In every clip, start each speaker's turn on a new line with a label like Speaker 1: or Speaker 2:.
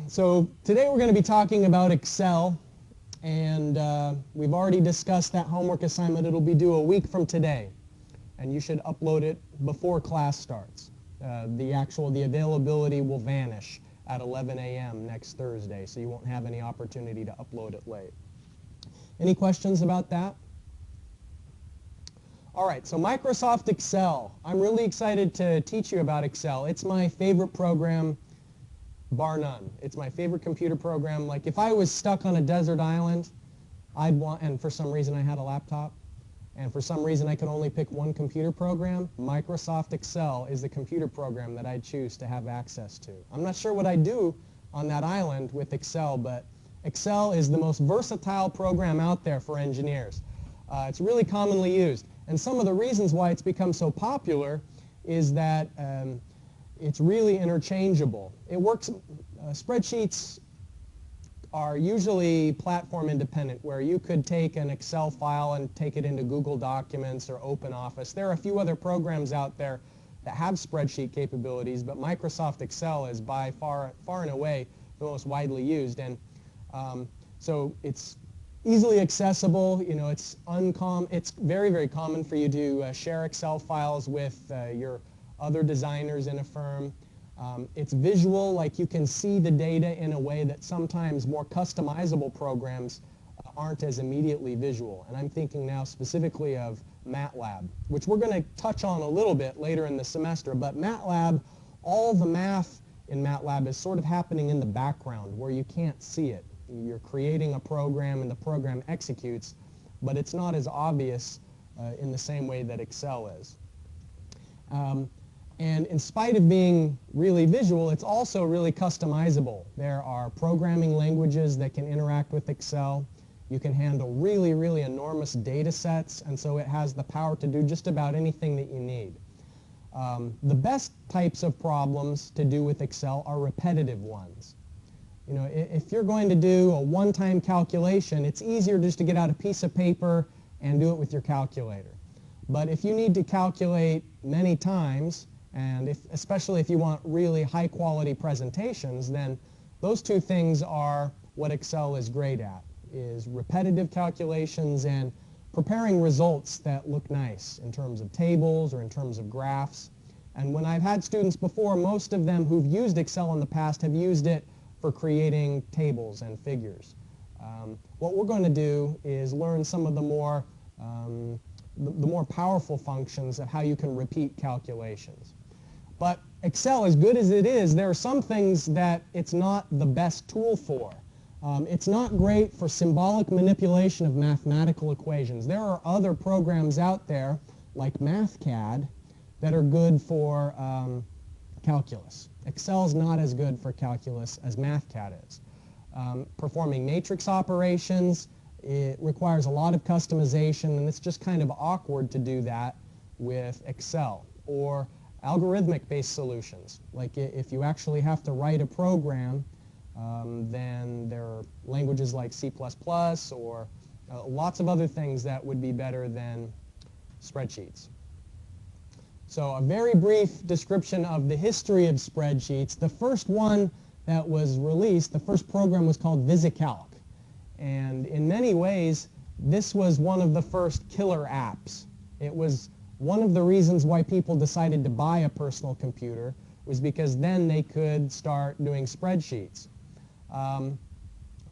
Speaker 1: so today we're going to be talking about Excel, and we've already discussed that homework assignment. It'll be due a week from today, and you should upload it before class starts. The availability will vanish at 11 a.m. next Thursday, so you won't have any opportunity to upload it late. Any questions about that? All right, so Microsoft Excel. I'm really excited to teach you about Excel. It's my favorite program, bar none. It's my favorite computer program. Like if I was stuck on a desert island, and for some reason I had a laptop, and for some reason I could only pick one computer program, Microsoft Excel is the computer program that I'd choose to have access to. I'm not sure what I'd do on that island with Excel, but Excel is the most versatile program out there for engineers. It's really commonly used. And some of the reasons why it's become so popular is that it's really interchangeable. It works, spreadsheets are usually platform independent, where you could take an Excel file and take it into Google Documents or OpenOffice. There are a few other programs out there that have spreadsheet capabilities, but Microsoft Excel is by far and away the most widely used. And so it's easily accessible. You know, it's very, very common for you to share Excel files with your other designers in a firm. It's visual, like you can see the data in a way that sometimes more customizable programs aren't as immediately visual. And I'm thinking now specifically of MATLAB, which we're going to touch on a little bit later in the semester. But MATLAB, all the math in MATLAB is sort of happening in the background where you can't see it. You're creating a program and the program executes, but it's not as obvious in the same way that Excel is. And in spite of being really visual, it's also really customizable. There are programming languages that can interact with Excel. You can handle really, really enormous data sets, and so it has the power to do just about anything that you need. The best types of problems to do with Excel are repetitive ones. You know, if you're going to do a one-time calculation, it's easier just to get out a piece of paper and do it with your calculator. But if you need to calculate many times, and especially if you want really high-quality presentations, then those two things are what Excel is great at, is repetitive calculations and preparing results that look nice in terms of tables or in terms of graphs. And when I've had students before, most of them who've used Excel in the past have used it for creating tables and figures. What we're going to do is learn some of the more powerful functions of how you can repeat calculations. But Excel, as good as it is, there are some things that it's not the best tool for. It's not great for symbolic manipulation of mathematical equations. There are other programs out there, like MathCAD, that are good for calculus. Excel is not as good for calculus as MathCAD is. Performing matrix operations, it requires a lot of customization, and it's just kind of awkward to do that with Excel. Or algorithmic-based solutions, like if you actually have to write a program, then there are languages like C++ or lots of other things that would be better than spreadsheets. So a very brief description of the history of spreadsheets. The first one that was released, the first program was called VisiCalc. And in many ways, this was one of the first killer apps. It was one of the reasons why people decided to buy a personal computer, was because then they could start doing spreadsheets.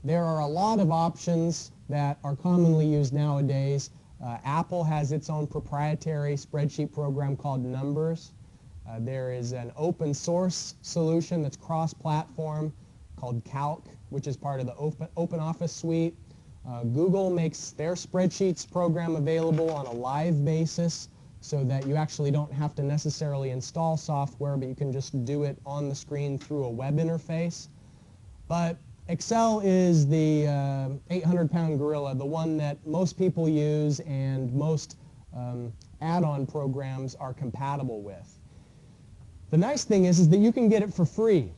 Speaker 1: There are a lot of options that are commonly used nowadays. Apple has its own proprietary spreadsheet program called Numbers. There is an open source solution that's cross-platform called Calc, which is part of the OpenOffice suite. Google makes their spreadsheets program available on a live basis so that you actually don't have to necessarily install software, but you can just do it on the screen through a web interface. But Excel is the 800-pound gorilla, the one that most people use and most add-on programs are compatible with. The nice thing is that you can get it for free.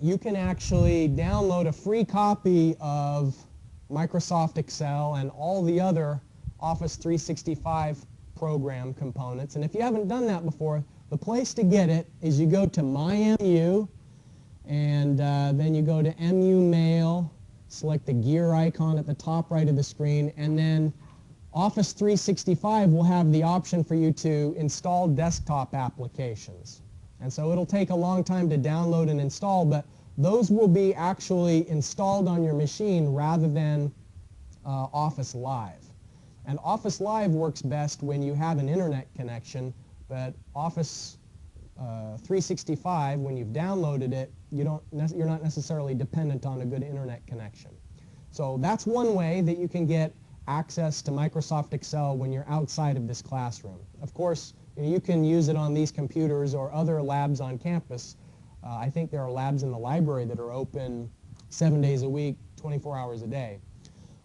Speaker 1: You can actually download a free copy of Microsoft Excel and all the other Office 365 program components. And if you haven't done that before, the place to get it is you go to MyMU, And then you go to MU Mail, select the gear icon at the top right of the screen, and then Office 365 will have the option for you to install desktop applications. And so it'll take a long time to download and install, but those will be actually installed on your machine rather than Office Live. And Office Live works best when you have an internet connection, but Office 365, when you've downloaded it, you're not necessarily dependent on a good internet connection. So that's one way that you can get access to Microsoft Excel when you're outside of this classroom. Of course, you can use it on these computers or other labs on campus. I think there are labs in the library that are open 7 days a week, 24 hours a day.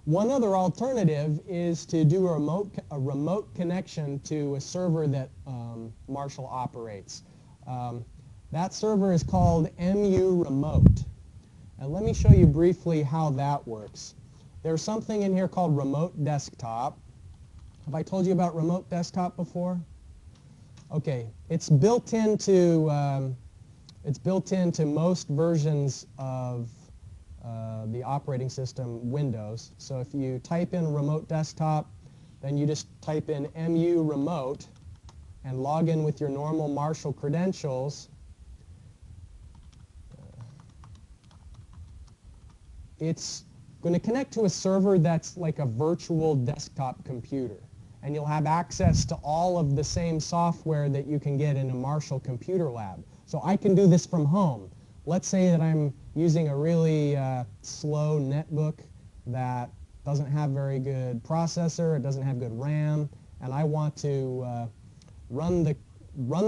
Speaker 1: One other alternative is to do a remote connection to a server that Marshall operates. That server is called MU Remote. And let me show you briefly how that works. There's something in here called Remote Desktop. Have I told you about Remote Desktop before? Okay, it's built into most versions of the operating system Windows. So if you type in Remote Desktop, then you just type in MU Remote and log in with your normal Marshall credentials. It's going to connect to a server that's like a virtual desktop computer. And you'll have access to all of the same software that you can get in a Marshall computer lab. So I can do this from home. Let's say that I'm using a really slow netbook that doesn't have very good processor, it doesn't have good RAM, and I want to run the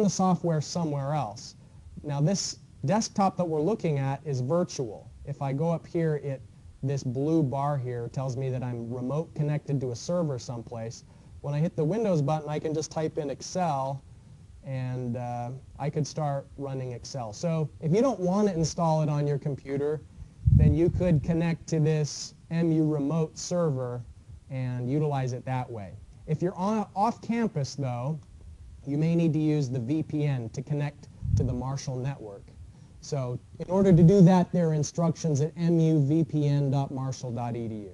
Speaker 1: software somewhere else. Now this desktop that we're looking at is virtual. If I go up here, this blue bar here tells me that I'm remote connected to a server someplace. When I hit the Windows button, I can just type in Excel, and I could start running Excel. So if you don't want to install it on your computer, then you could connect to this MU Remote server and utilize it that way. If you're off campus, though, you may need to use the VPN to connect to the Marshall network. So in order to do that, there are instructions at muvpn.marshall.edu.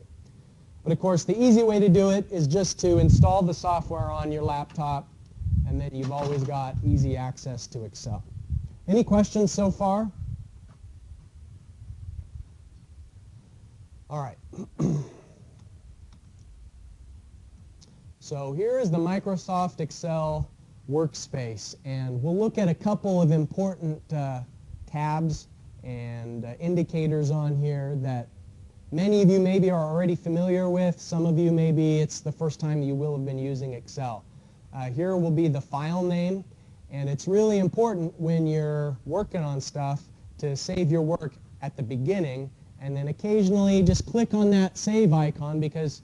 Speaker 1: But of course, the easy way to do it is just to install the software on your laptop, and then you've always got easy access to Excel. Any questions so far? All right. So here is the Microsoft Excel workspace, and we'll look at a couple of important tabs and indicators on here that many of you maybe are already familiar with. Some of you maybe it's the first time you will have been using Excel. Here will be the file name, and it's really important when you're working on stuff to save your work at the beginning, and then occasionally just click on that save icon, because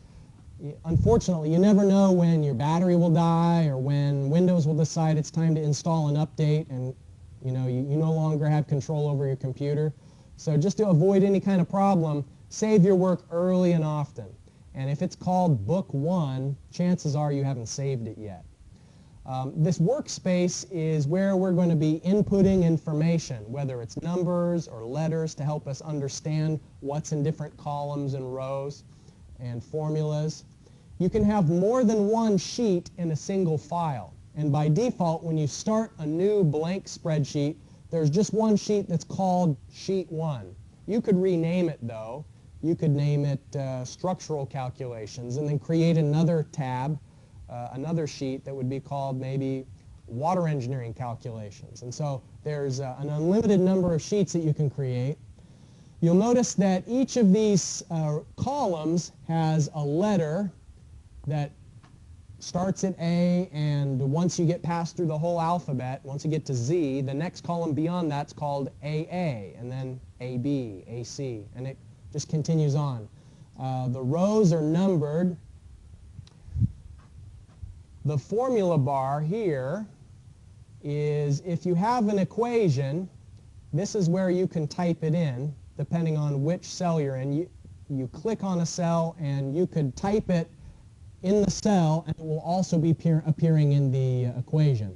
Speaker 1: unfortunately you never know when your battery will die or when Windows will decide it's time to install an update, and you no longer have control over your computer. So just to avoid any kind of problem, save your work early and often. And if it's called Book 1, chances are you haven't saved it yet. This workspace is where we're going to be inputting information, whether it's numbers or letters to help us understand what's in different columns and rows and formulas. You can have more than one sheet in a single file. And by default, when you start a new blank spreadsheet, there's just one sheet that's called Sheet 1. You could rename it, though. You could name it Structural Calculations, and then create another tab, another sheet that would be called maybe Water Engineering Calculations. And so there's an unlimited number of sheets that you can create. You'll notice that each of these columns has a letter that starts at A, and once you get past through the whole alphabet, once you get to Z, the next column beyond that's called AA, and then AB, AC, and it just continues on. The rows are numbered. The formula bar here is, if you have an equation, this is where you can type it in, depending on which cell you're in. You click on a cell, and you could type it in the cell, and it will also be appearing in the equation.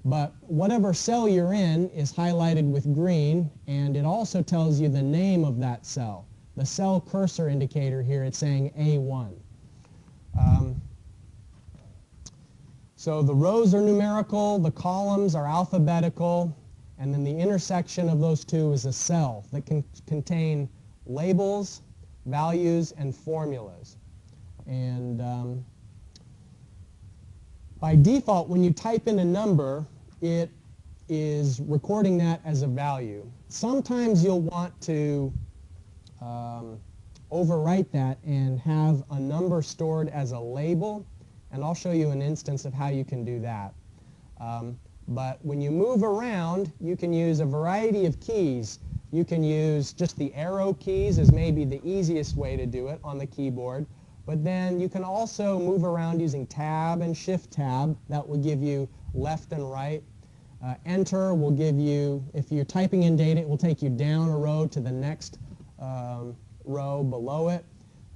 Speaker 1: But whatever cell you're in is highlighted with green, and it also tells you the name of that cell. The cell cursor indicator here, it's saying A1. So the rows are numerical, the columns are alphabetical, and then the intersection of those two is a cell that can contain labels, values, and formulas. And by default, when you type in a number, it is recording that as a value. Sometimes you'll want to overwrite that and have a number stored as a label, and I'll show you an instance of how you can do that. But when you move around, you can use a variety of keys. You can use just the arrow keys as maybe the easiest way to do it on the keyboard. But then you can also move around using Tab and Shift Tab. That will give you left and right. Enter will give you, if you're typing in data, it will take you down a row to the next row below it.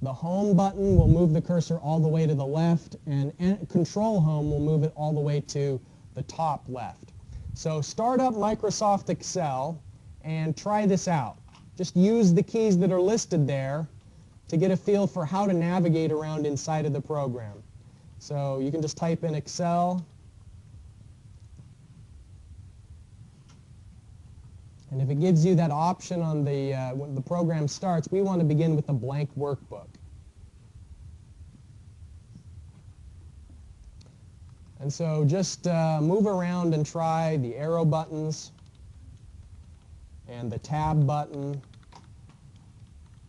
Speaker 1: The Home button will move the cursor all the way to the left, and Control Home will move it all the way to the top left. So start up Microsoft Excel and try this out. Just use the keys that are listed there to get a feel for how to navigate around inside of the program. So you can just type in Excel, and if it gives you that option on the when the program starts, we want to begin with a blank workbook. And so just move around and try the arrow buttons and the Tab button,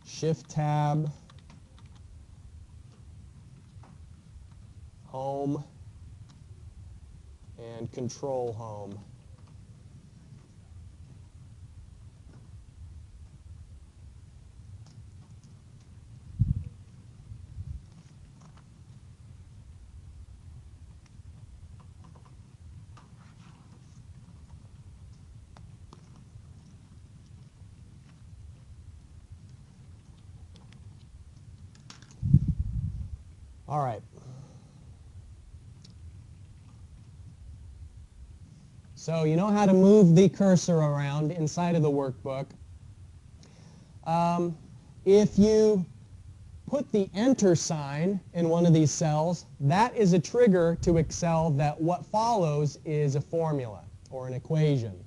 Speaker 1: Shift Tab, Home, and Control Home. All right. So you know how to move the cursor around inside of the workbook. If you put the enter sign in one of these cells, that is a trigger to Excel that what follows is a formula or an equation.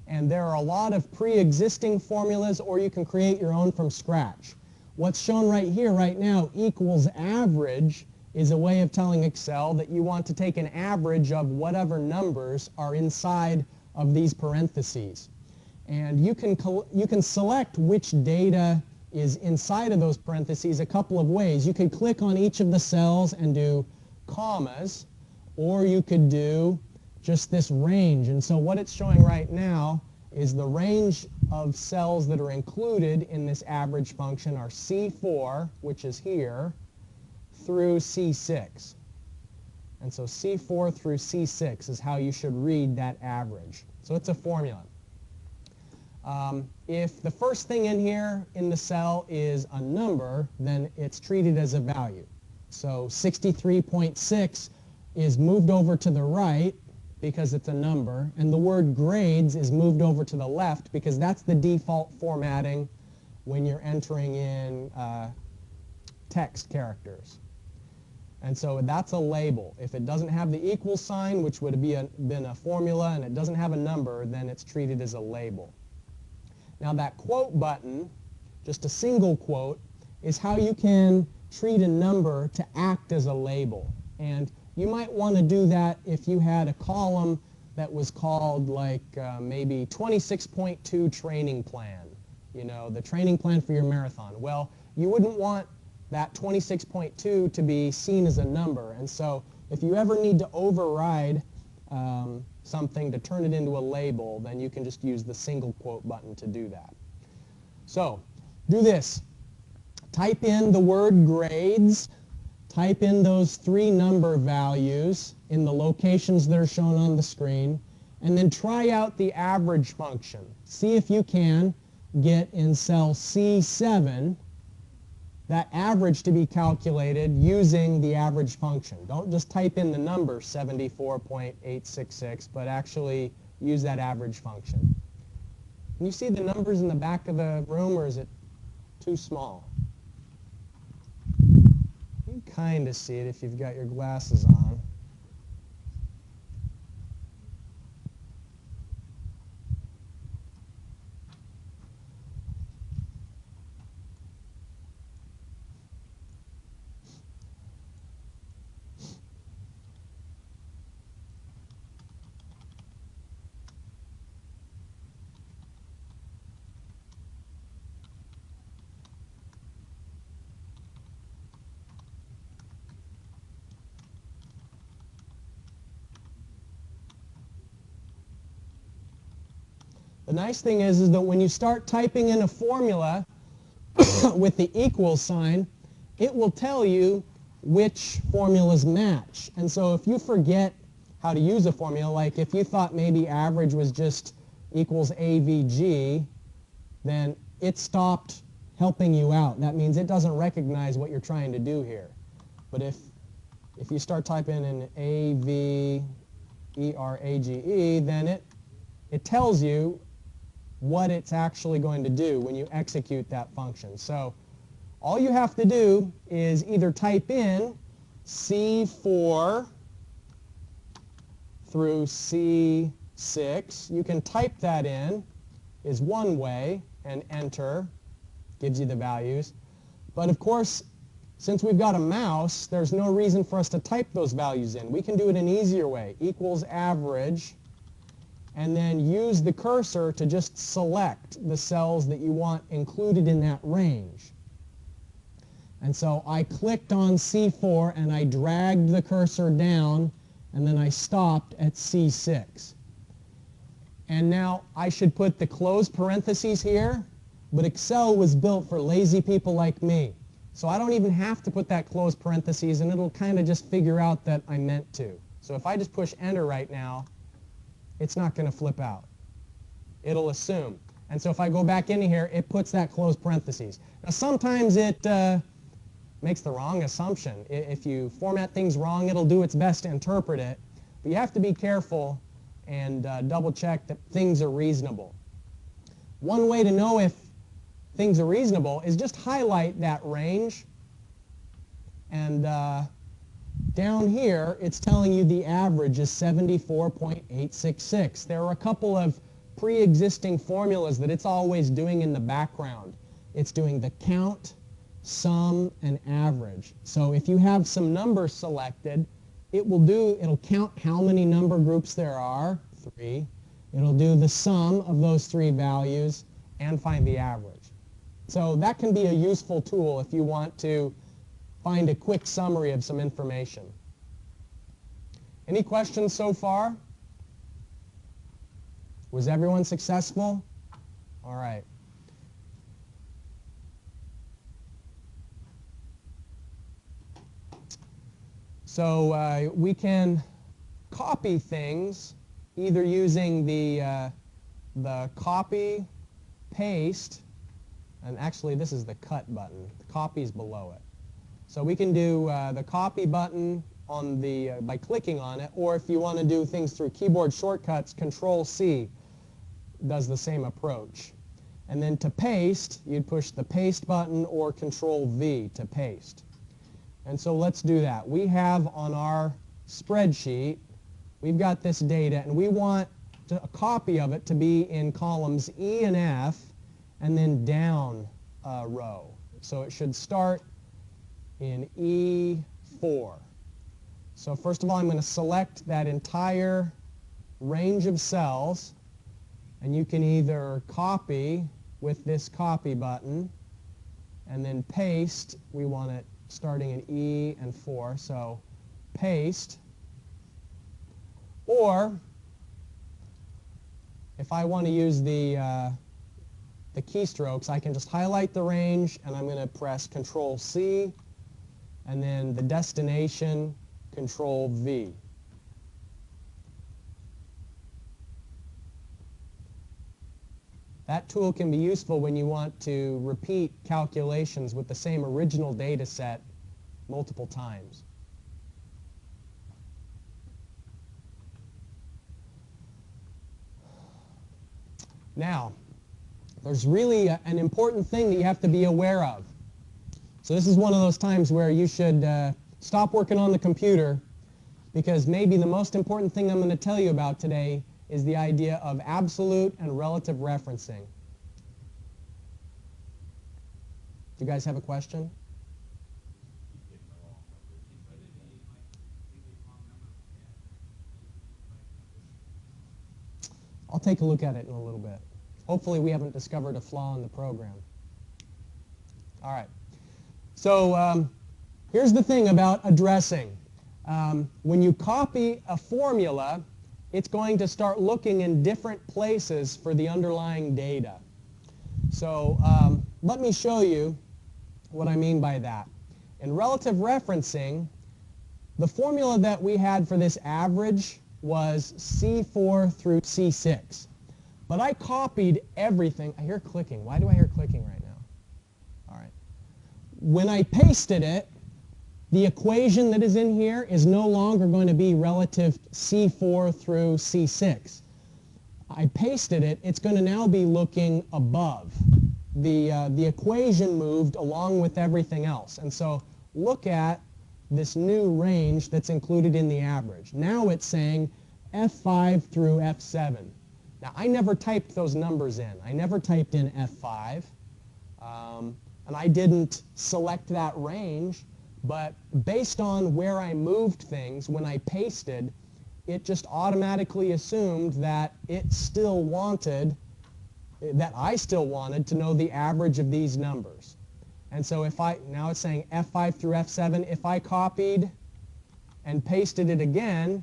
Speaker 1: And there are a lot of pre-existing formulas, or you can create your own from scratch. What's shown right here, right now, equals average, is a way of telling Excel that you want to take an average of whatever numbers are inside of these parentheses. And you can select which data is inside of those parentheses a couple of ways. You could click on each of the cells and do commas, or you could do just this range. And so what it's showing right now is the range of cells that are included in this average function are C4, which is here, through C6. And so C4 through C6 is how you should read that average. So it's a formula. If the first thing in here in the cell is a number, then it's treated as a value. So 63.6 is moved over to the right because it's a number, and the word grades is moved over to the left because that's the default formatting when you're entering in text characters. And so that's a label. If it doesn't have the equal sign, which would have been a formula, and it doesn't have a number, then it's treated as a label. Now that quote button, just a single quote, is how you can treat a number to act as a label. And you might want to do that if you had a column that was called like maybe 26.2 training plan, you know, the training plan for your marathon. Well, you wouldn't want that 26.2 to be seen as a number. And so if you ever need to override something to turn it into a label, then you can just use the single quote button to do that. So do this. Type in the word grades. Type in those 3 number values in the locations that are shown on the screen, and then try out the average function. See if you can get in cell C7 that average to be calculated using the average function. Don't just type in the number 74.866, but actually use that average function. Can you see the numbers in the back of the room, or is it too small? You can kind of see it if you've got your glasses on. The nice thing is that when you start typing in a formula with the equal sign, it will tell you which formulas match. And so if you forget how to use a formula, like if you thought maybe average was just equals AVG, then it stopped helping you out. That means it doesn't recognize what you're trying to do here. But if you start typing in AVERAGE, then it tells you what it's actually going to do when you execute that function. So all you have to do is either type in C4 through C6. You can type that in, is one way, and enter, gives you the values. But of course, since we've got a mouse, there's no reason for us to type those values in. We can do it an easier way, equals average, and then use the cursor to just select the cells that you want included in that range. And so I clicked on C4 and I dragged the cursor down, and then I stopped at C6. And now I should put the closed parentheses here, but Excel was built for lazy people like me. So I don't even have to put that closed parentheses, and it'll kind of just figure out that I meant to. So if I just push enter right now, it's not going to flip out. It'll assume. And so if I go back into here, it puts that closed parentheses. Now sometimes it makes the wrong assumption. If you format things wrong, it'll do its best to interpret it. But you have to be careful and double check that things are reasonable. One way to know if things are reasonable is just highlight that range, and down here it's telling you the average is 74.866. There are a couple of pre-existing formulas that it's always doing in the background. It's doing the count, sum, and average. So if you have some numbers selected, it'll count how many number groups there are, 3. It'll do the sum of those 3 values and find the average. So that can be a useful tool if you want to find a quick summary of some information. Any questions so far? Was everyone successful? All right. So we can copy things either using the copy, paste, and actually this is the cut button. The copy is below it. So we can do the copy button on by clicking on it, or if you want to do things through keyboard shortcuts, Control-C does the same approach. And then to paste, you'd push the paste button or Control-V to paste. And so let's do that. We have on our spreadsheet, we've got this data, and we want a copy of it to be in columns E and F, and then down a row. So it should start in E4. So first of all, I'm going to select that entire range of cells, and you can either copy with this copy button, and then paste. We want it starting in E and 4, so paste. Or if I want to use the keystrokes, I can just highlight the range, and I'm going to press Control-C, and then the destination, Control-V. That that tool can be useful when you want to repeat calculations with the same original data set multiple times. Now, there's really an important thing that you have to be aware of. So this is one of those times where you should stop working on the computer, because maybe the most important thing I'm going to tell you about today is the idea of absolute and relative referencing. Do you guys have a question? I'll take a look at it in a little bit. Hopefully we haven't discovered a flaw in the program. All right. So here's the thing about addressing. When you copy a formula, it's going to start looking in different places for the underlying data. So let me show you what I mean by that. In relative referencing, the formula that we had for this average was C4 through C6. But I copied everything. I hear clicking. Why do I hear clicking right now? All right. When I pasted it, the equation that is in here is no longer going to be relative C4 through C6. I pasted it. It's going to now be looking above. The equation moved along with everything else. And so look at this new range that's included in the average. Now it's saying F5 through F7. Now I never typed those numbers in. I never typed in F5. And I didn't select that range. But based on where I moved things, when I pasted, it just automatically assumed that it still wanted, that I still wanted to know the average of these numbers. And so if now it's saying F5 through F7, if I copied and pasted it again,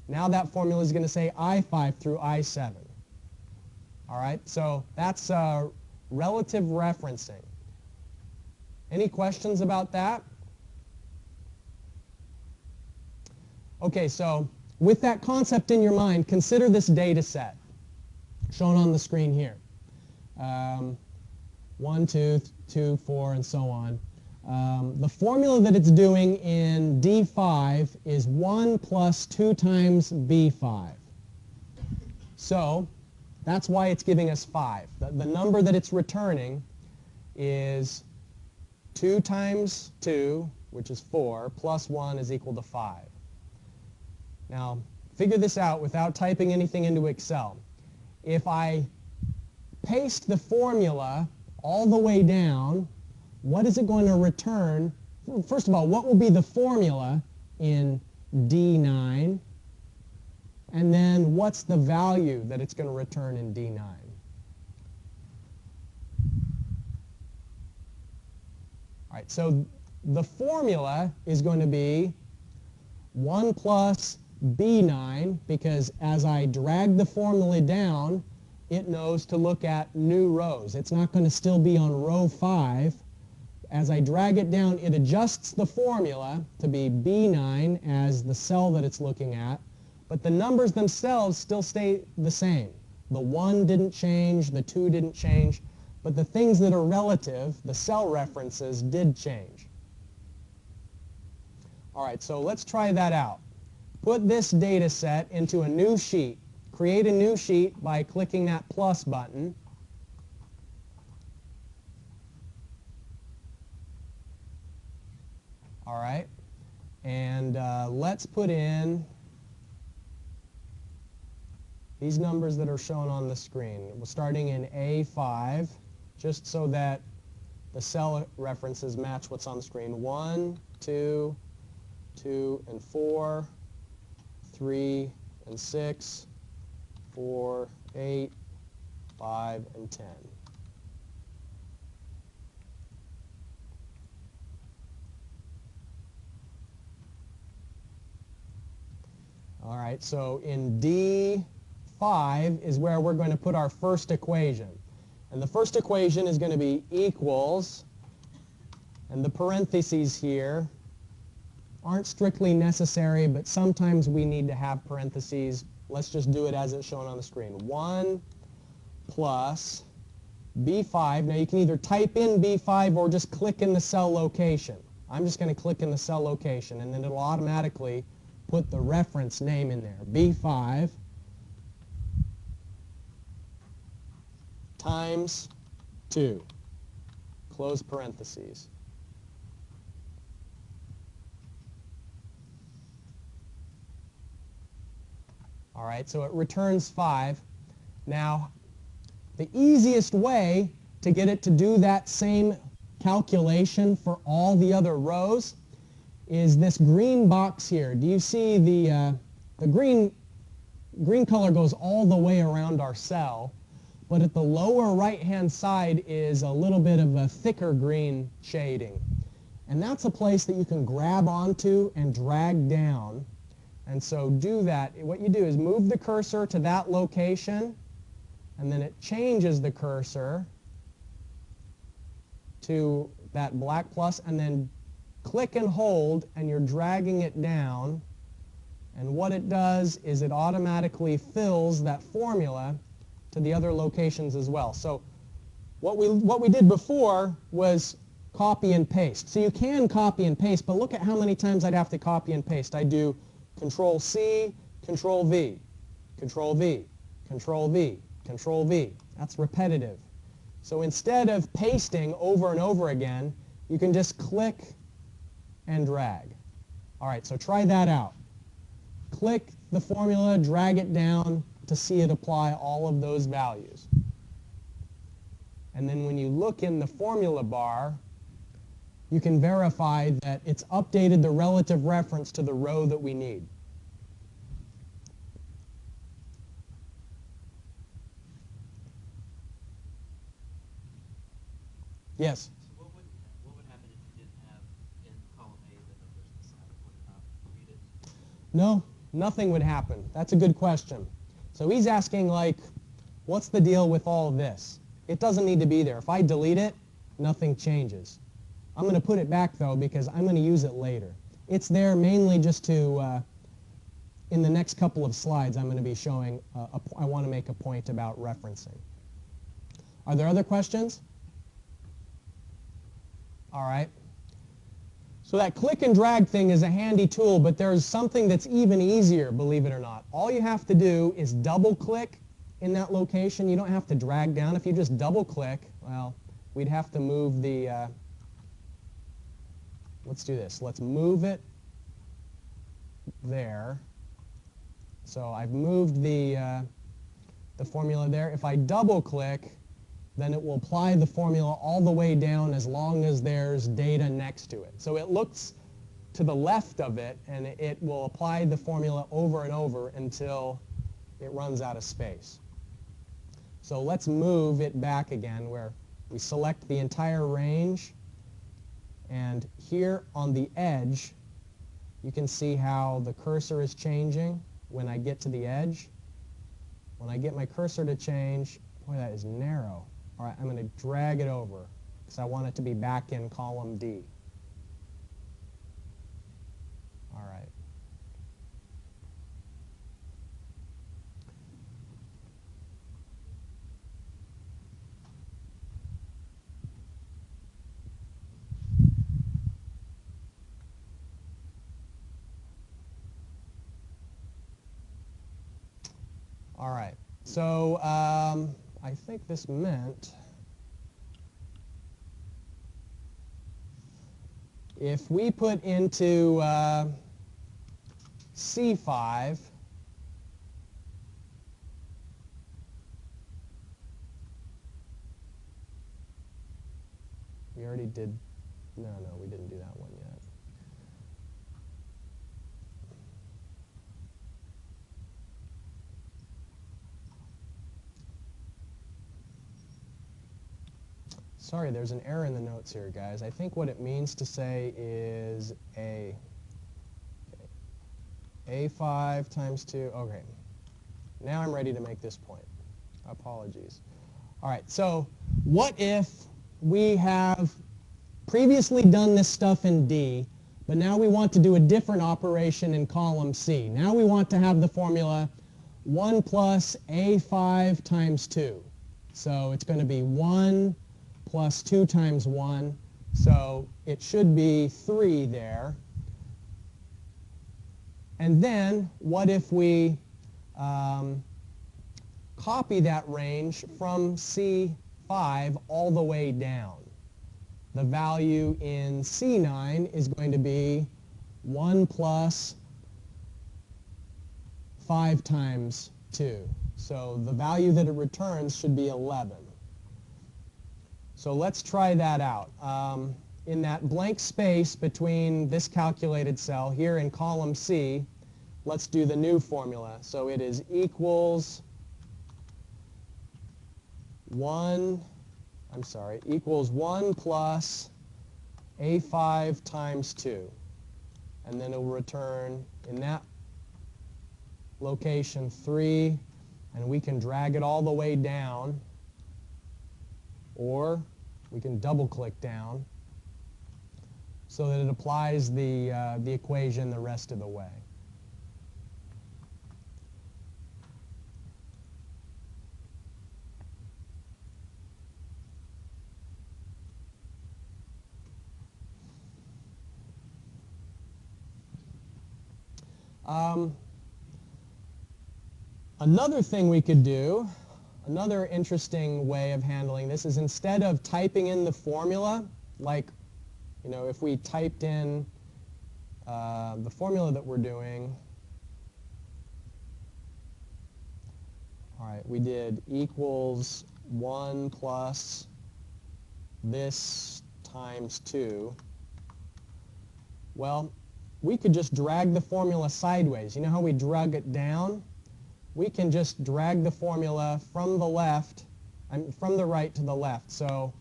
Speaker 1: now that formula is going to say I5 through I7. All right, so that's relative referencing. Any questions about that? Okay, so with that concept in your mind, consider this data set shown on the screen here. 1, 2, 2, 4, and so on. The formula that it's doing in D5 is 1 plus 2 times B5. So that's why it's giving us 5. The number that it's returning is 2 times 2, which is 4, plus 1 is equal to 5. Now, figure this out without typing anything into Excel. If I paste the formula all the way down, what is it going to return? First of all, what will be the formula in D9? And then what's the value that it's going to return in D9? All right, so the formula is going to be 1 plus B9, because as I drag the formula down, it knows to look at new rows. It's not going to still be on row 5. As I drag it down, it adjusts the formula to be B9 as the cell that it's looking at, but the numbers themselves still stay the same. The 1 didn't change, the 2 didn't change, but the things that are relative, the cell references, did change. All right, so let's try that out. Put this data set into a new sheet. Create a new sheet by clicking that plus button. All right, and let's put in these numbers that are shown on the screen. We're starting in A5, just so that the cell references match what's on the screen. 1, 2, 2, and 4, 3, and 6, 4, 8, 5, and 10. All right, so in D5 is where we're going to put our first equation. And the first equation is going to be equals, and the parentheses here aren't strictly necessary, but sometimes we need to have parentheses. Let's just do it as it's shown on the screen. 1 plus B5. Now you can either type in B5 or just click in the cell location. I'm just going to click in the cell location, and then it'll automatically put the reference name in there. B5 times 2, close parentheses. All right, so it returns 5. Now, the easiest way to get it to do that same calculation for all the other rows is this green box here. Do you see the green color goes all the way around our cell, but at the lower right-hand side is a little bit of a thicker green shading. And that's a place that you can grab onto and drag down. And so do that. What you do is move the cursor to that location, and then it changes the cursor to that black plus, and then click and hold, and you're dragging it down. And what it does is it automatically fills that formula to the other locations as well. So what we did before was copy and paste. So you can copy and paste, but look at how many times I'd have to copy and paste. I do Control C, Control V, Control V, Control V, Control V. That's repetitive. So instead of pasting over and over again, you can just click and drag. All right, so try that out. Click the formula, drag it down to see it apply all of those values. And then when you look in the formula bar, you can verify that it's updated the relative reference to the row that we need. Yes?
Speaker 2: So what would happen if you didn't have in column A the numbers inside? Would it not read it?
Speaker 1: No, nothing would happen. That's a good question. So he's asking, like, what's the deal with all of this? It doesn't need to be there. If I delete it, nothing changes. I'm going to put it back, though, because I'm going to use it later. It's there mainly just to, in the next couple of slides, I'm going to be showing, I want to make a point about referencing. Are there other questions? All right. So that click and drag thing is a handy tool, but there's something that's even easier, believe it or not. All you have to do is double click in that location. You don't have to drag down. If you just double click, well, we'd have to move the, let's do this. Let's move it there. So I've moved the formula there. If I double click, then it will apply the formula all the way down as long as there's data next to it. So it looks to the left of it, and it will apply the formula over and over until it runs out of space. So let's move it back again where we select the entire range, and here on the edge, you can see how the cursor is changing when I get to the edge. When I get my cursor to change, boy, that is narrow. All right, I'm going to drag it over because I want it to be back in column D. All right. All right. So I think this meant if we put into C5, we already did, no, we didn't do that one yet. Sorry, there's an error in the notes here, guys. I think what it means to say is A5 times 2. Okay. Now I'm ready to make this point. Apologies. All right, so what if we have previously done this stuff in D, but now we want to do a different operation in column C. Now we want to have the formula 1 plus A5 times 2. So it's going to be 1 plus 2 times 1. So it should be 3 there. And then what if we copy that range from C5 all the way down? The value in C9 is going to be 1 plus 5 times 2. So the value that it returns should be 11. So let's try that out. In that blank space between this calculated cell here in column C, let's do the new formula. So it is equals equals 1 plus A5 times 2. And then it will return in that location 3, and we can drag it all the way down, or we can double click down so that it applies the equation the rest of the way. Another thing we could do, another interesting way of handling this is instead of typing in the formula, like, you know, if we typed in the formula that we're doing, all right, we did equals 1 plus this times 2. Well, we could just drag the formula sideways. You know how we drag it down? We can just drag the formula from the left, from the right to the left. So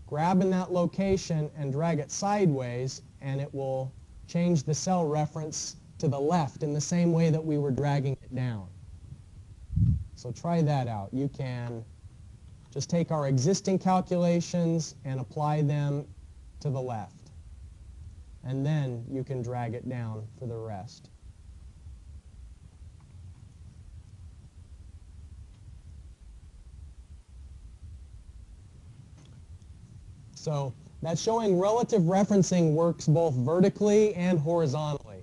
Speaker 1: grab in that location and drag it sideways, and it will change the cell reference to the left in the same way that we were dragging it down. So try that out. You can just take our existing calculations and apply them to the left. And then you can drag it down for the rest. So that's showing relative referencing works both vertically and horizontally.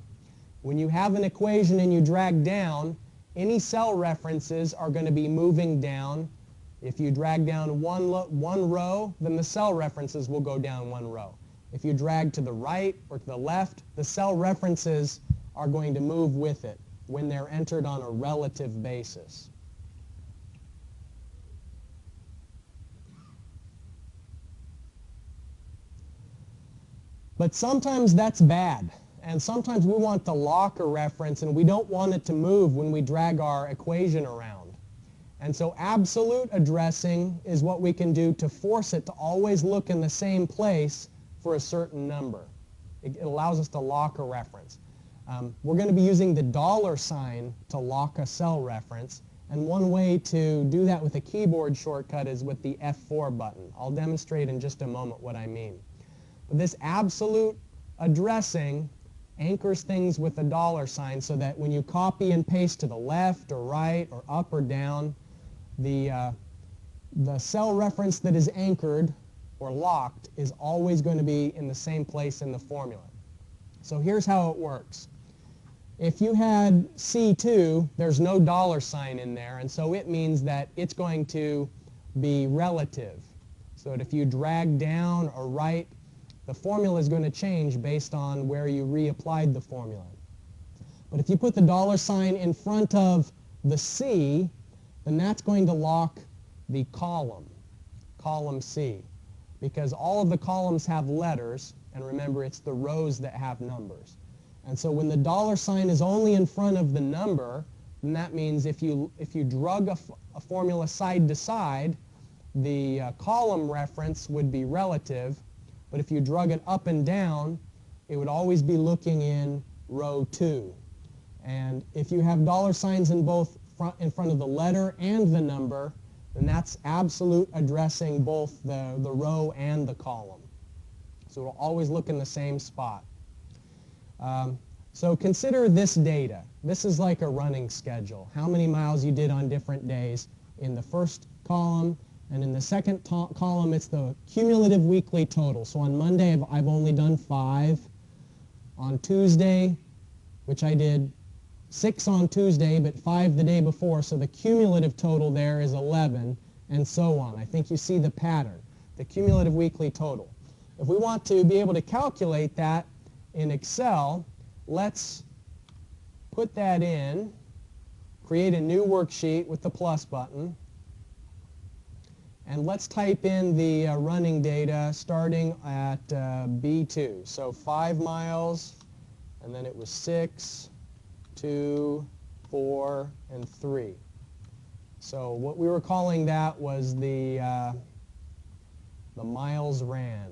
Speaker 1: When you have an equation and you drag down, any cell references are going to be moving down. If you drag down one row, then the cell references will go down one row. If you drag to the right or to the left, the cell references are going to move with it when they're entered on a relative basis. But sometimes that's bad. And sometimes we want to lock a reference and we don't want it to move when we drag our equation around. And so absolute addressing is what we can do to force it to always look in the same place for a certain number. It allows us to lock a reference. We're going to be using the $ to lock a cell reference. And one way to do that with a keyboard shortcut is with the F4 button. I'll demonstrate in just a moment what I mean. But this absolute addressing anchors things with a $ so that when you copy and paste to the left or right or up or down, the cell reference that is anchored or locked is always going to be in the same place in the formula. So here's how it works. If you had C2, there's no $ in there, and so it means that it's going to be relative. So that if you drag down or right, the formula is going to change based on where you reapplied the formula. But if you put the $ in front of the C, then that's going to lock the column C, because all of the columns have letters, and remember, it's the rows that have numbers. And so when the $ is only in front of the number, then that means if you drug a formula side to side, the column reference would be relative. But if you drug it up and down, it would always be looking in row 2. And if you have $ in both in front of the letter and the number, then that's absolute addressing both the row and the column. So it'll always look in the same spot. So consider this data. This is like a running schedule. How many miles you did on different days in the first column And in the second column, it's the cumulative weekly total. So on Monday, I've only done 5. On Tuesday, which I did 6 on Tuesday, but 5 the day before, so the cumulative total there is 11, and so on. I think you see the pattern, the cumulative weekly total. If we want to be able to calculate that in Excel, let's put that in, create a new worksheet with the plus button, and let's type in the running data starting at B2. So 5 miles, and then it was 6, 2, 4, and 3. So what we were calling that was the miles ran.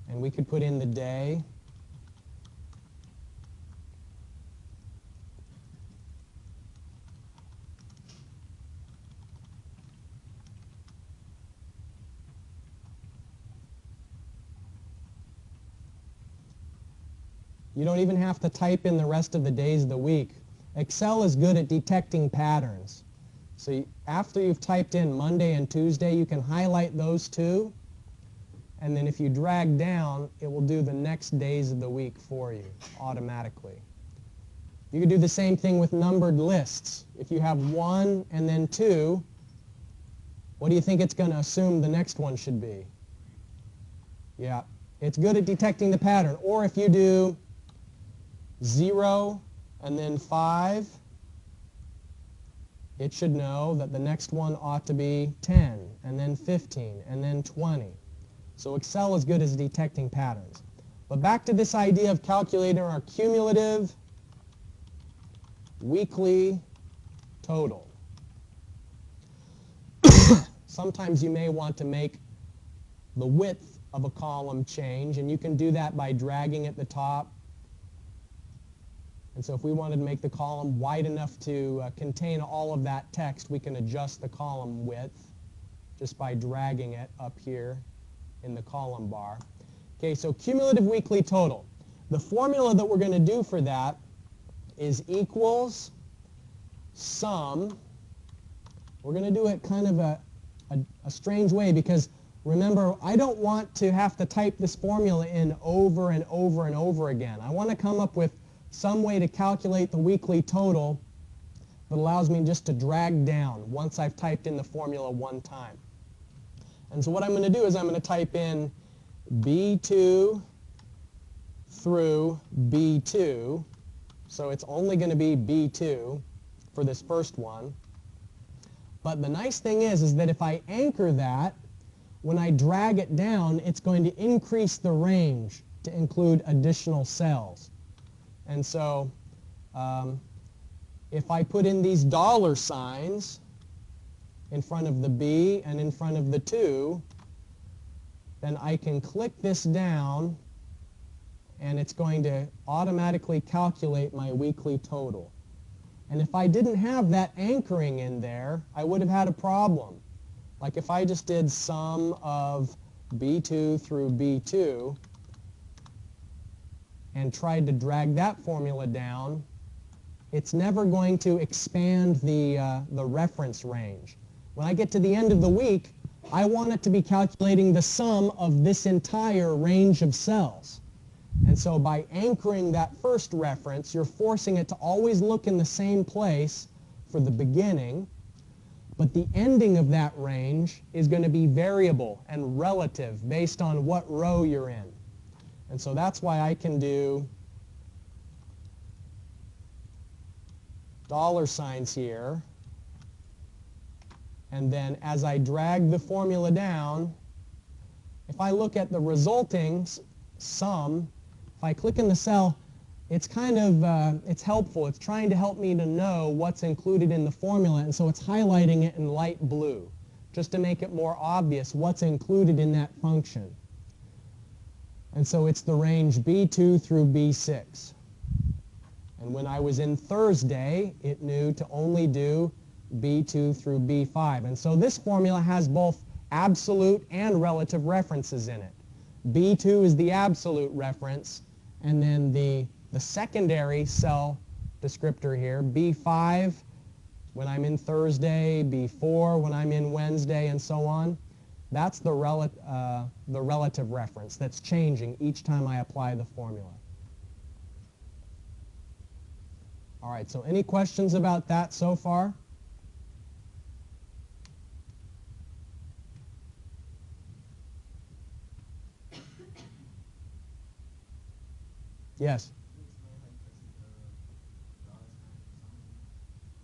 Speaker 1: And we could put in the day. You don't even have to type in the rest of the days of the week. Excel is good at detecting patterns. So after you've typed in Monday and Tuesday, you can highlight those two, and then if you drag down, it will do the next days of the week for you automatically. You can do the same thing with numbered lists. If you have 1 and then 2, what do you think it's going to assume the next one should be? Yeah, it's good at detecting the pattern. Or if you do 0 and then 5, it should know that the next one ought to be 10 and then 15 and then 20. So Excel is good as detecting patterns. But back to this idea of calculating our cumulative weekly total. Sometimes you may want to make the width of a column change, and you can do that by dragging at the top. And so if we wanted to make the column wide enough to contain all of that text, we can adjust the column width just by dragging it up here in the column bar. Okay, so cumulative weekly total. The formula that we're going to do for that is equals sum. We're going to do it kind of a strange way because remember, I don't want to have to type this formula in over and over and over again. I want to come up with some way to calculate the weekly total that allows me just to drag down once I've typed in the formula one time. And so what I'm going to do is I'm going to type in B2 through B2. So it's only going to be B2 for this first one. But the nice thing is that if I anchor that, when I drag it down, it's going to increase the range to include additional cells. And so if I put in these dollar signs in front of the B and in front of the 2, then I can click this down and it's going to automatically calculate my weekly total. And if I didn't have that anchoring in there, I would have had a problem. Like if I just did sum of B2 through B2 and tried to drag that formula down, it's never going to expand the reference range. When I get to the end of the week, I want it to be calculating the sum of this entire range of cells. And so by anchoring that first reference, you're forcing it to always look in the same place for the beginning, but the ending of that range is going to be variable and relative based on what row you're in. And so that's why I can do dollar signs here. And then as I drag the formula down, if I look at the resulting sum, if I click in the cell, it's kind of, it's helpful. It's trying to help me to know what's included in the formula, and so it's highlighting it in light blue, just to make it more obvious what's included in that function. And so it's the range B2 through B6. And when I was in Thursday, it knew to only do B2 through B5. And so this formula has both absolute and relative references in it. B2 is the absolute reference, and then the secondary cell descriptor here, B5, when I'm in Thursday, B4 when I'm in Wednesday, and so on. That's the relative reference that's changing each time I apply the formula. All right, so any questions about that so far? Yes?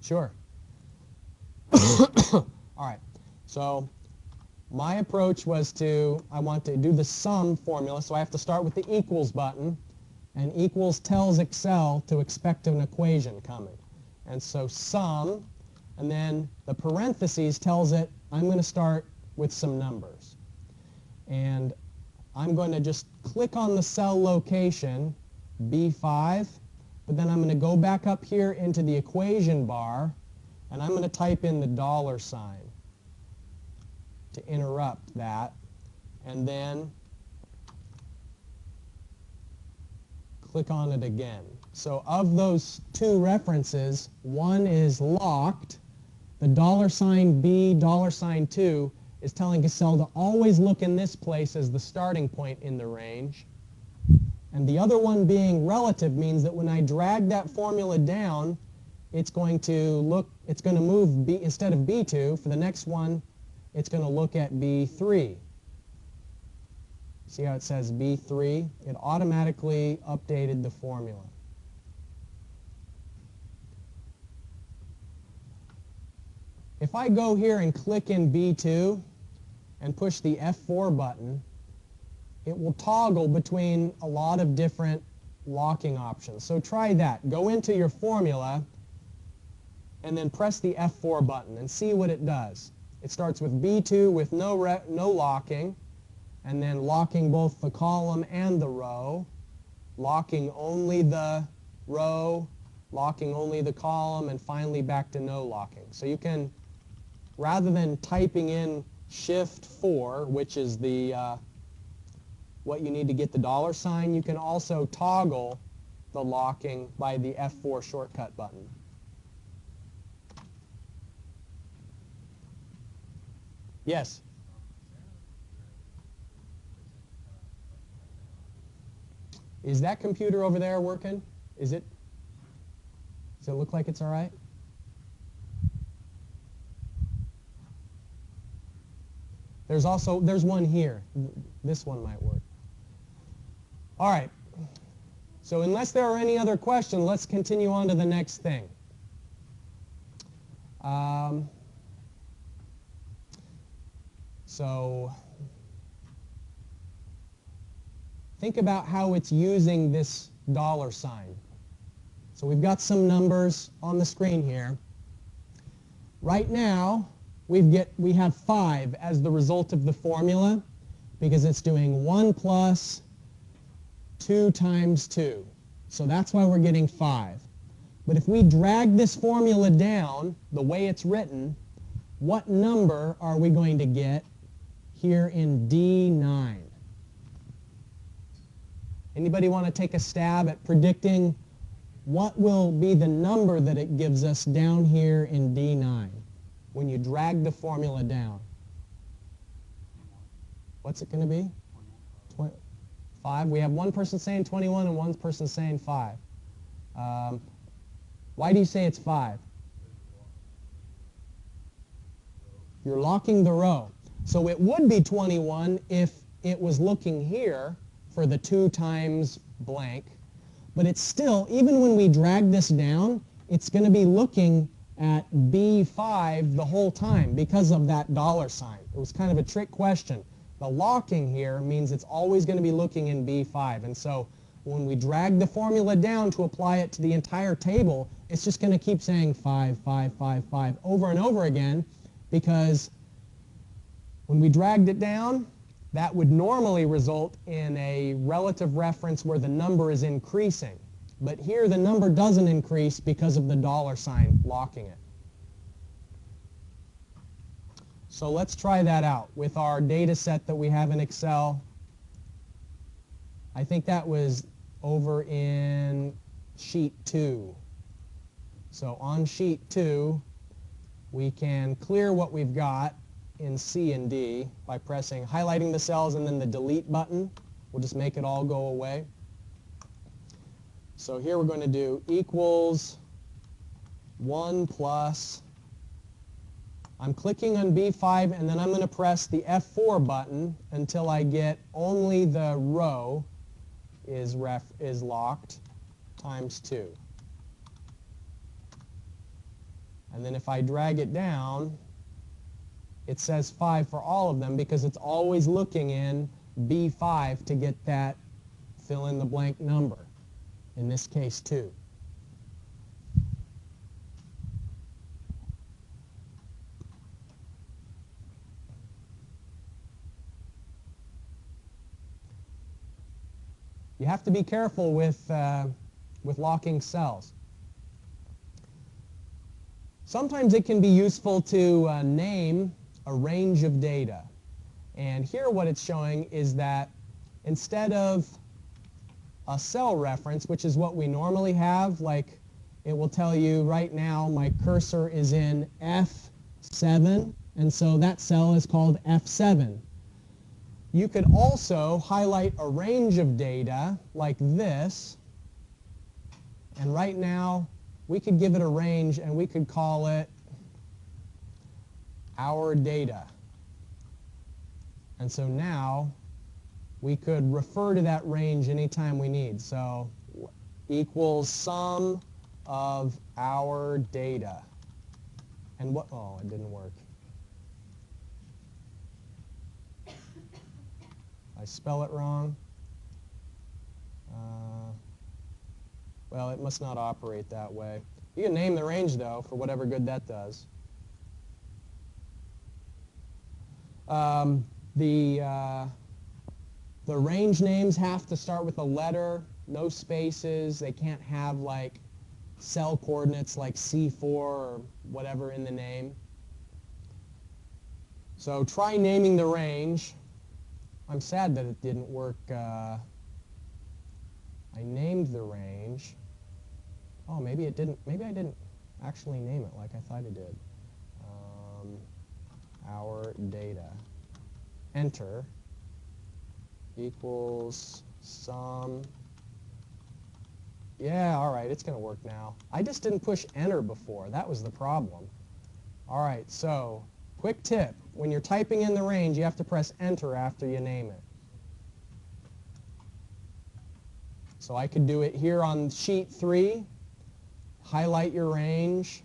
Speaker 1: Sure. All right, so my approach was I want to do the sum formula, so I have to start with the equals button, and equals tells Excel to expect an equation coming. And so sum, and then the parentheses tells it I'm going to start with some numbers. And I'm going to just click on the cell location, B5, but then I'm going to go back up here into the equation bar, and I'm going to type in the $sign to interrupt that, and then click on it again. So of those two references, one is locked. The $sign B, $sign 2 is telling Excel to always look in this place as the starting point in the range. And the other one being relative means that when I drag that formula down, it's going to move B, instead of B2, for the next one, it's going to look at B3. See how it says B3? It automatically updated the formula. If I go here and click in B2 and push the F4 button, it will toggle between a lot of different locking options. So try that. Go into your formula and then press the F4 button and see what it does. It starts with B2 with no locking, and then locking both the column and the row, locking only the row, locking only the column, and finally back to no locking. So you can, rather than typing in Shift 4, which is the what you need to get the $sign, you can also toggle the locking by the F4 shortcut button. Yes? Is that computer over there working? Does it look like it's all right? There's one here. This one might work. All right. So unless there are any other questions, let's continue on to the next thing. So think about how it's using this $sign. So we've got some numbers on the screen here. Right now, we have 5 as the result of the formula because it's doing 1 plus 2 times 2. So that's why we're getting 5. But if we drag this formula down the way it's written, what number are we going to get here in D9? Anybody want to take a stab at predicting what will be the number that it gives us down here in D9 when you drag the formula down? What's it going to be? 5. We have one person saying 21 and one person saying 5. Why do you say it's 5? You're locking the row. So it would be 21 if it was looking here for the 2 times blank. But it's still, even when we drag this down, it's going to be looking at B5 the whole time because of that $sign. It was kind of a trick question. The locking here means it's always going to be looking in B5. And so when we drag the formula down to apply it to the entire table, it's just going to keep saying 5, 5, 5, 5 over and over again, because when we dragged it down, that would normally result in a relative reference where the number is increasing. But here the number doesn't increase because of the $sign locking it. So let's try that out with our data set that we have in Excel. I think that was over in sheet 2. So on sheet 2, We can clear what we've got in C and D by highlighting the cells and then the delete button. We'll just make it all go away. So here we're going to do equals 1 plus, I'm clicking on B5 and then I'm going to press the F4 button until I get only the row is locked times 2. And then if I drag it down, it says 5 for all of them because it's always looking in B5 to get that fill in the blank number, in this case 2. You have to be careful with locking cells. Sometimes it can be useful to name a range of data. And here what it's showing is that instead of a cell reference, which is what we normally have, like it will tell you right now my cursor is in F7, and so that cell is called F7. You could also highlight a range of data like this, and right now we could give it a range and we could call it our data. And so now we could refer to that range anytime we need. So equals sum of our data. And what, oh, it didn't work. I spell it wrong. Well, it must not operate that way. You can name the range, though, for whatever good that does. The range names have to start with a letter, no spaces. They can't have, like, cell coordinates like C4 or whatever in the name. So try naming the range. I'm sad that it didn't work. I named the range. Oh, maybe it didn't. Maybe I didn't actually name it like I thought it did. Our data. Enter equals sum. Yeah, all right, it's going to work now. I just didn't push enter before. That was the problem. All right, so quick tip. When you're typing in the range, you have to press enter after you name it. So I could do it here on sheet 3. Highlight your range.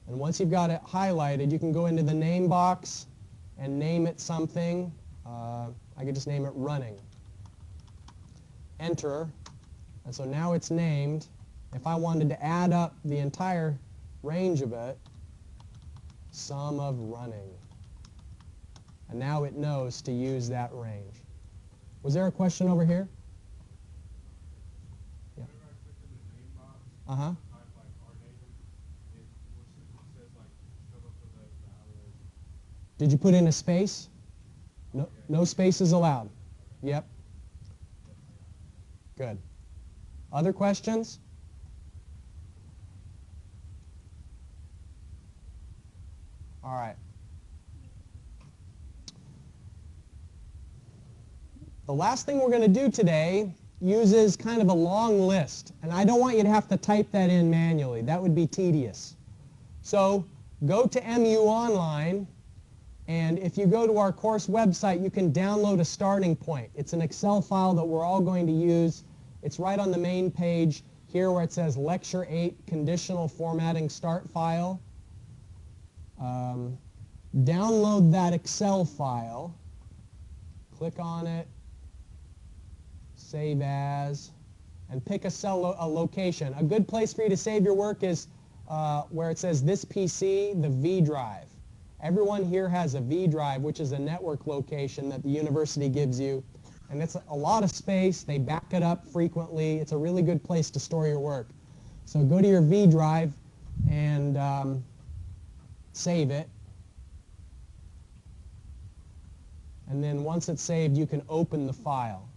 Speaker 1: And once you've got it highlighted, you can go into the name box and name it something. I could just name it running. Enter. And so now it's named. If I wanted to add up the entire range of it, sum of running. And now it knows to use that range. Was there a question over here? Yeah. Uh-huh. Did you put in a space? No, no spaces allowed. Yep. Good. Other questions? All right. The last thing we're going to do today uses kind of a long list, and I don't want you to have to type that in manually. That would be tedious. So go to MU Online, and if you go to our course website, you can download a starting point. It's an Excel file that we're all going to use. It's right on the main page here where it says Lecture 8 Conditional Formatting Start File. Download that Excel file, click on it, save as, and pick a location. A good place for you to save your work is where it says this PC, the V drive. Everyone here has a V drive, which is a network location that the university gives you, and it's a lot of space. They back it up frequently. It's a really good place to store your work. So go to your V drive and save it. And then once it's saved, you can open the file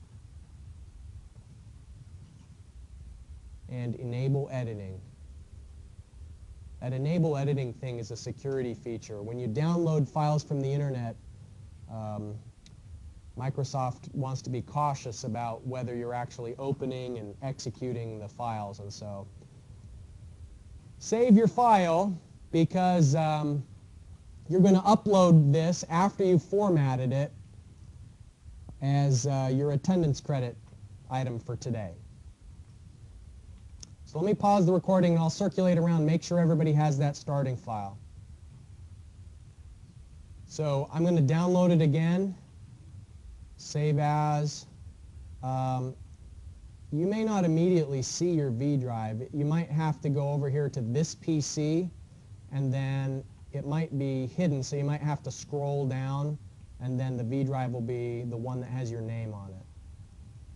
Speaker 1: and enable editing. That enable editing thing is a security feature. When you download files from the internet, Microsoft wants to be cautious about whether you're actually opening and executing the files, and so save your file, because you're going to upload this after you've formatted it as your attendance credit item for today. So let me pause the recording and I'll circulate around, make sure everybody has that starting file. So I'm going to download it again, save as. You may not immediately see your V drive. You might have to go over here to this PC, and then it might be hidden, so you might have to scroll down, and then the V drive will be the one that has your name on it.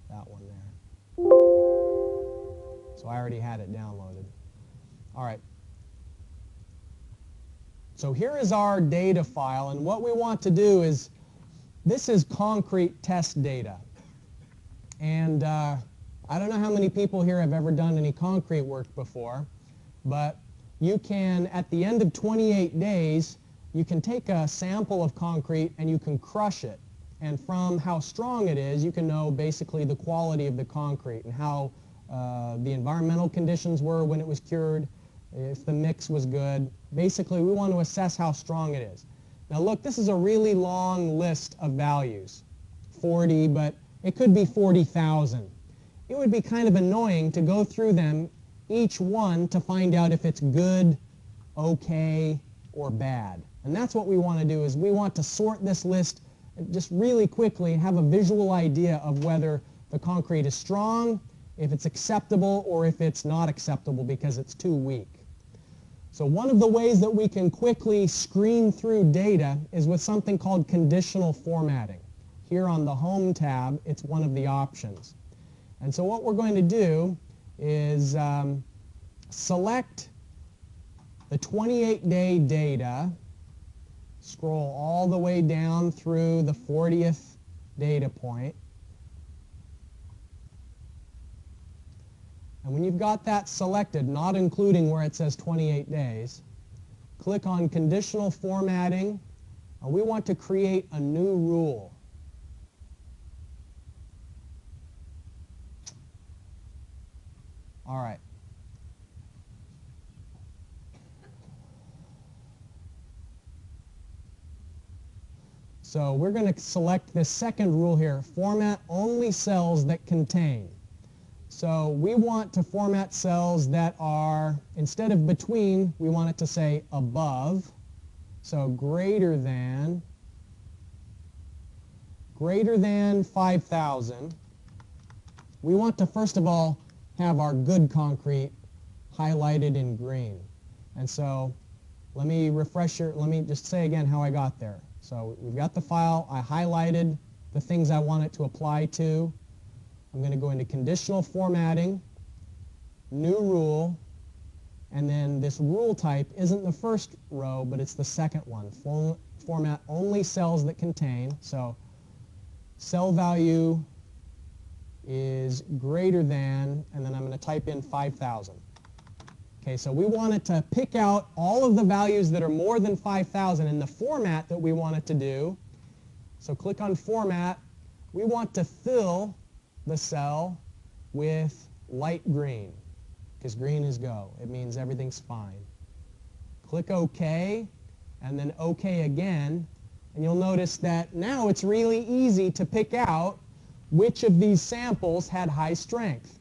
Speaker 1: That one there. So I already had it downloaded. All right. So here is our data file, and what we want to do is, this is concrete test data. And I don't know how many people here have ever done any concrete work before, but you can, at the end of 28 days, you can take a sample of concrete and you can crush it. And from how strong it is, you can know basically the quality of the concrete and how the environmental conditions were when it was cured, if the mix was good. Basically, we want to assess how strong it is. Now look, this is a really long list of values, 40, but it could be 40,000. It would be kind of annoying to go through them, each one, to find out if it's good, okay, or bad. And that's what we want to do, is we want to sort this list just really quickly and have a visual idea of whether the concrete is strong, if it's acceptable, or if it's not acceptable because it's too weak. So one of the ways that we can quickly screen through data is with something called conditional formatting. Here on the Home tab, it's one of the options. And so what we're going to do is select the 28-day data, scroll all the way down through the 40th data point. And when you've got that selected, not including where it says 28 days, click on Conditional Formatting, and we want to create a new rule. All right. So we're going to select this second rule here, format only cells that contain. So we want to format cells that are, instead of between, we want it to say above. So greater than 5,000. We want to, first of all, have our good concrete highlighted in green. And so let me just say again how I got there. So we've got the file, I highlighted the things I want it to apply to. I'm going to go into conditional formatting, new rule, and then this rule type isn't the first row, but it's the second one. Format only cells that contain. So cell value is greater than, and then I'm going to type in 5,000. Okay, so we want it to pick out all of the values that are more than 5,000 in the format that we want it to do. So click on Format. We want to fill the cell with light green, because green is go. It means everything's fine. Click OK, and then OK again, and you'll notice that now it's really easy to pick out which of these samples had high strength.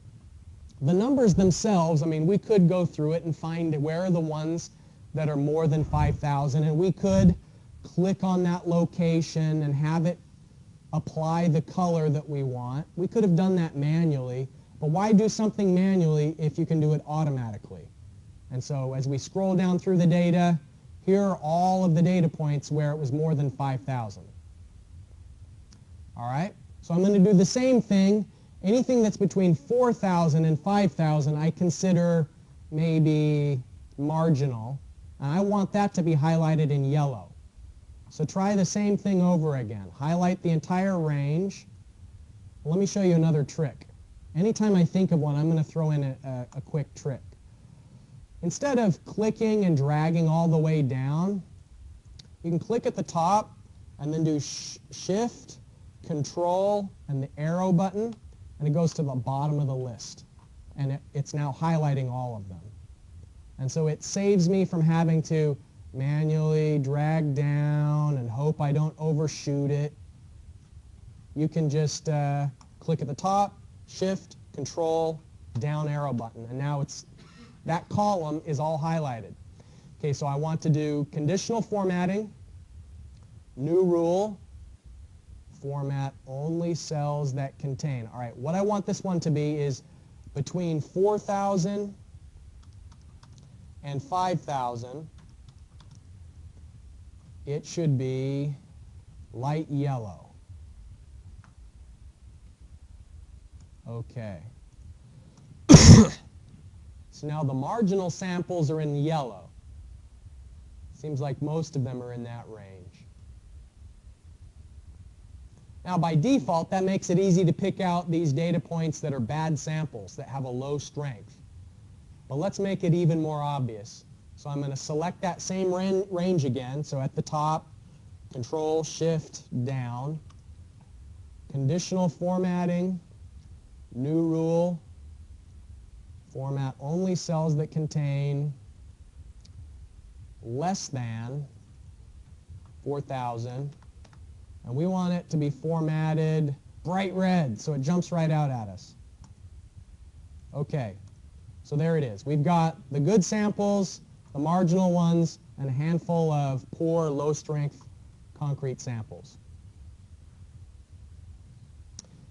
Speaker 1: The numbers themselves, I mean, we could go through it and find where are the ones that are more than 5,000, and we could click on that location and have it apply the color that we want. We could have done that manually, but why do something manually if you can do it automatically? And so as we scroll down through the data, here are all of the data points where it was more than 5,000. All right, so I'm going to do the same thing. Anything that's between 4,000 and 5,000 I consider maybe marginal, and I want that to be highlighted in yellow. So try the same thing over again. Highlight the entire range. Let me show you another trick. Anytime I think of one, I'm going to throw in a quick trick. instead of clicking and dragging all the way down, you can click at the top and then do Shift, Control, and the arrow button, and it goes to the bottom of the list. And it's now highlighting all of them. And so it saves me from having to manually drag down and hope I don't overshoot it. You can just click at the top, Shift, Control, down arrow button, and now that column is all highlighted. Okay, so I want to do conditional formatting, new rule, format only cells that contain. All right, what I want this one to be is between 4,000 and 5,000. It should be light yellow. Okay. So now the marginal samples are in yellow. Seems like most of them are in that range. Now by default, that makes it easy to pick out these data points that are bad samples, that have a low strength. But let's make it even more obvious. So I'm going to select that same range again. So at the top, Control, Shift, down. Conditional formatting, new rule, format only cells that contain less than 4,000. And we want it to be formatted bright red, so it jumps right out at us. Okay, so there it is. We've got the good samples, the marginal ones, and a handful of poor, low-strength concrete samples.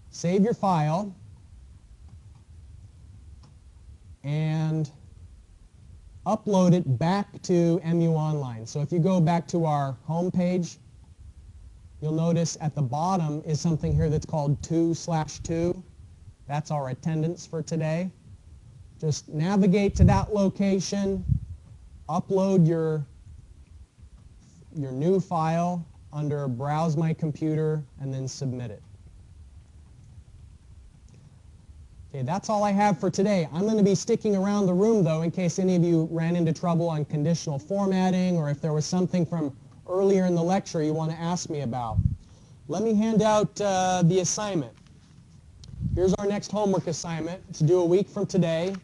Speaker 1: Save your file and upload it back to MU Online. So if you go back to our home page, you'll notice at the bottom is something here that's called 2/2. That's our attendance for today. Just navigate to that location, upload your new file under Browse My Computer, and then submit it. Okay, that's all I have for today. I'm going to be sticking around the room, though, in case any of you ran into trouble on conditional formatting, or if there was something from earlier in the lecture you want to ask me about. Let me hand out the assignment. Here's our next homework assignment. It's due a week from today.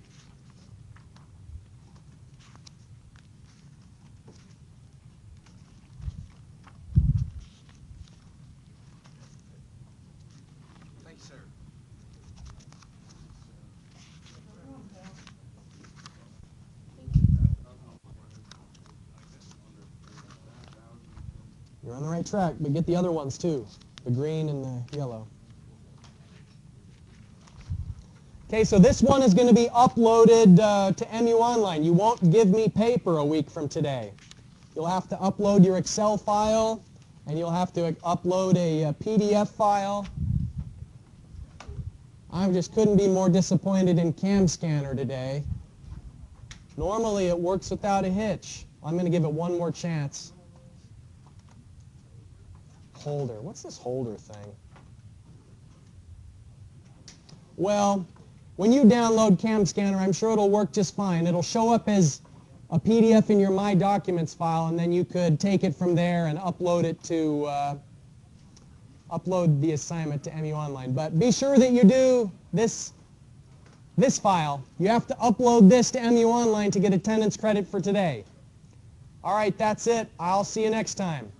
Speaker 3: Thanks, sir.
Speaker 1: You're on the right track, but get the other ones too, the green and the yellow. Okay, so this one is going to be uploaded to MU Online. You won't give me paper a week from today. You'll have to upload your Excel file, and you'll have to upload a PDF file. I just couldn't be more disappointed in Cam Scanner today. Normally it works without a hitch. I'm going to give it one more chance. Holder. What's this holder thing? Well, when you download Cam Scanner, I'm sure it'll work just fine. It'll show up as a PDF in your My Documents file, and then you could take it from there and upload it to upload the assignment to MU Online. But be sure that you do this file. You have to upload this to MU Online to get attendance credit for today. All right, that's it. I'll see you next time.